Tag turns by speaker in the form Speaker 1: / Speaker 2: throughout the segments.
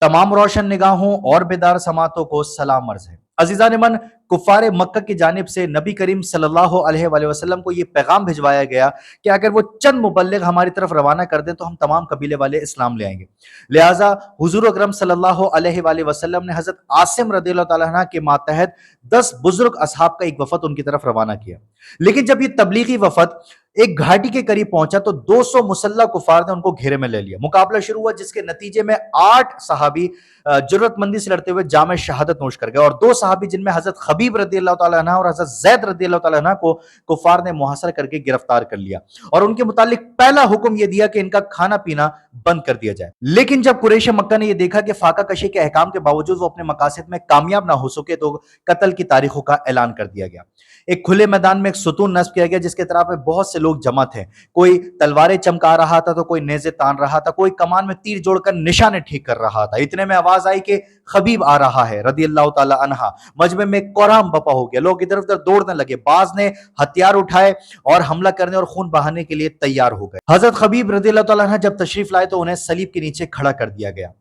Speaker 1: तमाम रोशन निगाहों और बेदार समातों को सलाम अर्ज है। अजीज़ान मन, कुफ़ार मक्का की जानिब से नबी करीम सल्लल्लाहु अलैहि वसल्लम को ये पैगाम भिजवाया गया कि अगर वो चंद मुबल्लिग हमारी तरफ रवाना कर दें तो हम तमाम कबीले वाले इस्लाम ले आएंगे। लिहाजा हुजूर अकरम सल्लल्लाहु अलैहि वसल्लम ने हज़रत आसिम रज़ियल्लाहु ताला अन्हु के मातहत 10 बुजुर्ग असहाब का एक वफद उनकी तरफ रवाना किया। लेकिन जब ये तबलीगी वफद एक घाटी के करीब पहुंचा तो 200 मुसल्लह कुफार ने उनको घेरे में ले लिया। मुकाबला शुरू हुआ जिसके नतीजे में 8 सहाबी जरूरतमंदी से लड़ते हुए जाम शहादत नोश कर गए और 2 सहाबी जिनमें हजरत खबीब रदियल्लाहु ताला अन्हु और हजरत जैद रदियल्लाहु ताला अन्हु को कुफार ने मुहासर करके गिरफ्तार कर लिया और उनके मुतालिक पहला हुक्म यह दिया कि इनका खाना पीना बंद कर दिया जाए। लेकिन जब कुरैश मक्का ने यह देखा कि फाका कशी के अहकाम के बावजूद वो अपने मकासद में कामयाब ना हो सके तो कत्ल की तारीखों का ऐलान कर दिया गया। एक खुले मैदान में एक सुतून नस्ब किया गया जिसके तरफ में बहुत से लोग जमा थे। कोई तलवारें चमका रहा था तो कोई नेज़े तान रहा था, कोई कमान में तीर जोड़कर निशाने ठीक कर रहा था। इतने में आवाज आई कि खबीब आ रहा है रदियल्लाहु ताला अन्हा। मजमे में कोराम बपा हो गया, लोग इधर उधर दौड़ने लगे। बाज ने हथियार उठाए और हमला करने और खून बहाने के लिए तैयार हो गए। हजरत खबीब रदियल्लाहु ताला अन्हा जब तशरीफ लाए तो उन्हें सलीब के नीचे खड़ा कर दिया गया।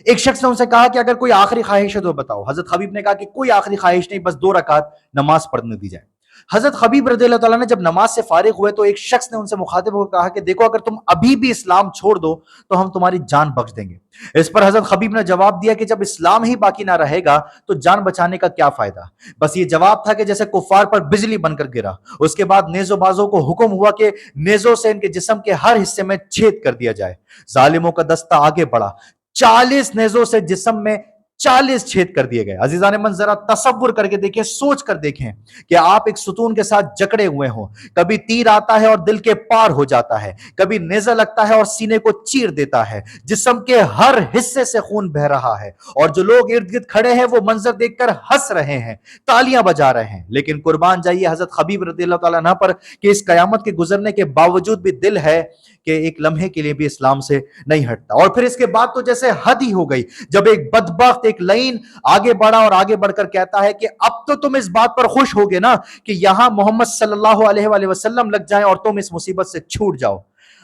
Speaker 1: एक शख्स ने उनसे कहा कि अगर कोई आखिरी ख्वाहिश है तो बताओ। हजरत खबीब ने कहा कि कोई आखिरी ख्वाहिश नहीं, बस 2 रकात नमाज पढ़ने दी जाए। हजरत खबीब रज़ियल्लाहु ताला ने जब नमाज से फारिग हुए तो एक शख्स ने उनसे मुखातिब होकर कहा कि देखो, अगर तुम अभी भी इस्लाम छोड़ दो तो हम तुम्हारी जान बख्श देंगे। इस पर हजरत खबीब ने जवाब दिया कि जब इस्लाम ही बाकी ना रहेगा तो जान बचाने का क्या फायदा। बस ये जवाब था कि जैसे कुफार पर बिजली बनकर गिरा। उसके बाद नेजो बाजों को हुक्म हुआ कि नेजों से इनके जिस्म के हर हिस्से में छेद कर दिया जाए। जालिमों का दस्ता आगे बढ़ा, 40 नेजों से जिस्म में 40 छेद कर दिए गए। अजीजान मन, जरा तसव्वुर करके देखें, सोच कर देखें कि आप एक सुतून के साथ जकड़े हुए हो। कभी तीर आता है और दिल के पार हो जाता है, कभी नेज़ा लगता है और सीने को चीर देता है, जिस्म के हर हिस्से से खून बह रहा है और जो लोग इर्द गिर्द खड़े हैं वो मंजर देखकर हंस रहे हैं, तालियां बजा रहे हैं। लेकिन कुर्बान जाइए हजरत खबीब रज़ियल्लाहु ताला अन्हु पर कि इस कयामत के गुजरने के बावजूद भी दिल है कि एक लम्हे के लिए भी इस्लाम से नहीं हटता। और फिर इसके बाद तो जैसे हद ही हो गई जब एक बदबख्त एक लईन आगे बढ़ा और आगे बढ़कर कहता है कि अब तो तुम इस बात पर खुश होगे ना कि यहां मोहम्मद सल्लल्लाहु अलैहि वसल्लम लग जाएं और तुम इस मुसीबत से छूट जाओ।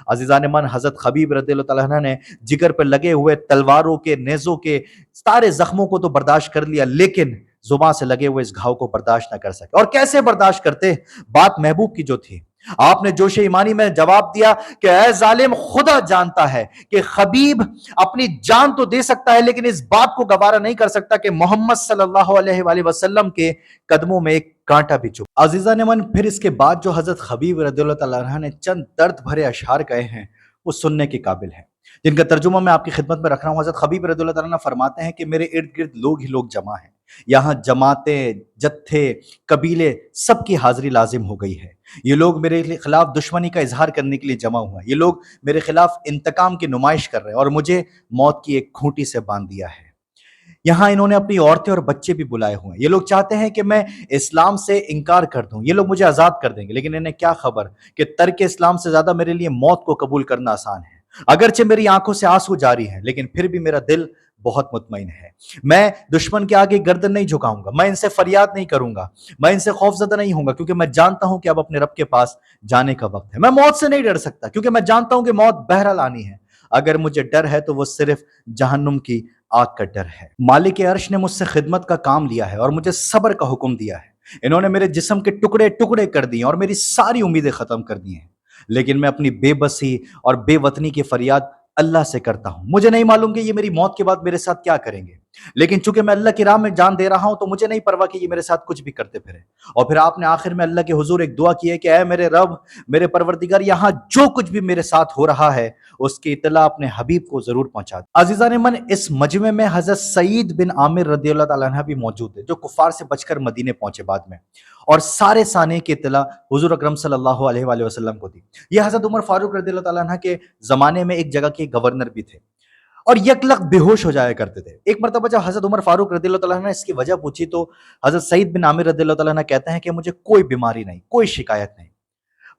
Speaker 1: अजीजान मन, हजरत खबीब रज़ियल्लाहु ताला अन्हु ने जिगर पर लगे हुए तलवारों के, नेज़ों के सारे जख्मों को तो बर्दाश्त कर लिया, लेकिन जुबान से लगे हुए इस घाव को बर्दाश्त न कर सके। और कैसे बर्दाश्त करते? बात महबूब की जो थी, आपने जोश ईमानी में जवाब दिया कि ऐ जालिम, खुदा जानता है कि खबीब अपनी जान तो दे सकता है लेकिन इस बात को गवारा नहीं कर सकता कि मोहम्मद सल्लल्लाहु अलैहि वसल्लम के कदमों में एक कांटा भी चुभ। अजीजा ने मन, फिर इसके बाद जो हजरत खबीब रज़ियल्लाहु ताला अन्हु ने चंद दर्द भरे अशआर कहे हैं वो सुनने के काबिल है, जिनका तर्जुमा मैं आपकी खिदमत में रख रहा हूँ। हजरत खबीब रज़ियल्लाहु ताला अन्हु फरमाते हैं कि मेरे इर्द गिर्द लोग ही लोग जमा हैं, यहाँ जमातें, जत्थे, कबीले सबकी हाजिरी लाजिम हो गई है। ये लोग मेरे खिलाफ दुश्मनी का इजहार करने के लिए जमा हुए हैं, ये लोग मेरे खिलाफ इंतकाम की नुमाइश कर रहे हैं और मुझे मौत की एक खूंटी से बांध दिया है। यहाँ इन्होंने अपनी औरतें और बच्चे भी बुलाए हुए हैं। ये लोग चाहते हैं कि मैं इस्लाम से इनकार कर दूं, ये लोग मुझे आजाद कर देंगे, लेकिन इन्हें क्या खबर कि तर्क इस्लाम से ज्यादा मेरे लिए मौत को कबूल करना आसान है। अगरचे मेरी आंखों से आंसू जारी हैं, लेकिन फिर भी मेरा दिल बहुत मुतमईन है। मैं दुश्मन के आगे गर्दन नहीं झुकाऊंगा, मैं इनसे फरियाद नहीं करूंगा, मैं इनसे खौफजदा नहीं होऊंगा, क्योंकि मैं जानता हूं कि अब अपने रब के पास जाने का वक्त है। मैं मौत से नहीं डर सकता क्योंकि मैं जानता हूं कि मौत बहरहाल आनी है। अगर मुझे डर है तो वो सिर्फ जहन्नुम की आग का डर है। मालिक अर्श ने मुझसे खिदमत का काम लिया है और मुझे सब्र का हुक्म दिया है। इन्होंने मेरे जिस्म के टुकड़े टुकड़े कर दिए और मेरी सारी उम्मीदें खत्म कर दी हैं, लेकिन मैं अपनी बेबसी और बेवतनी की फरियाद अल्लाह से करता हूं। मुझे नहीं मालूम कि ये मेरी मौत के बाद मेरे साथ क्या करेंगे, लेकिन चूंकि मैं अल्लाह की राह में जान दे रहा हूं तो मुझे नहीं परवाह कि ये मेरे साथ कुछ भी करते फिरे। और फिर आपने आखिर में अल्लाह के हुजूर एक दुआ की है कि ऐ मेरे रब, मेरे परवरदिगार, यहाँ जो कुछ भी मेरे साथ हो रहा है उसकी इतला अपने हबीब को जरूर पहुंचा दे। अजीजा ने मन, इस मजमे में हजरत सईद बिन आमिर रदियल्लाहु ताला अन्हु भी मौजूद थे, जो कुफार से बचकर मदीने पहुंचे बाद में, और सारे साने की इतला हुजूर अकरम सल्लल्लाहु अलैहि वसल्लम को दी। ये हजरत उमर फारूक रदियल्लाहु ताला अन्हु के जमाने में एक जगह के गवर्नर भी थे और यकलक बेहोश हो जाया करते थे। एक मरतबा जब हजरत उमर फारूक रदियल्लाहु ताला अन्हु ने इसकी वजह पूछी तो हजरत सईद बिन आमिर रदियल्लाहु ताला अन्हु कहते हैं कि मुझे कोई बीमारी नहीं, कोई शिकायत नहीं।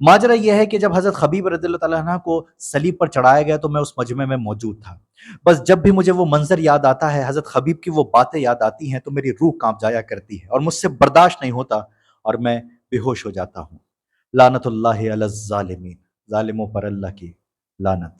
Speaker 1: माजरा यह है कि जब हजरत खबीब रदियल्लाहु ताला अन्हु को सलीब पर चढ़ाया गया तो मैं उस मजमे में मौजूद था। बस जब भी मुझे वो मंजर याद आता है, हजरत खबीब की वो बातें याद आती हैं, तो मेरी रूह कांप जाया करती है और मुझसे बर्दाश्त नहीं होता और मैं बेहोश हो जाता हूँ। लानतुल्लाहि अलज़ ज़ालिमीन, जालिमों पर अल्लाह की लानत।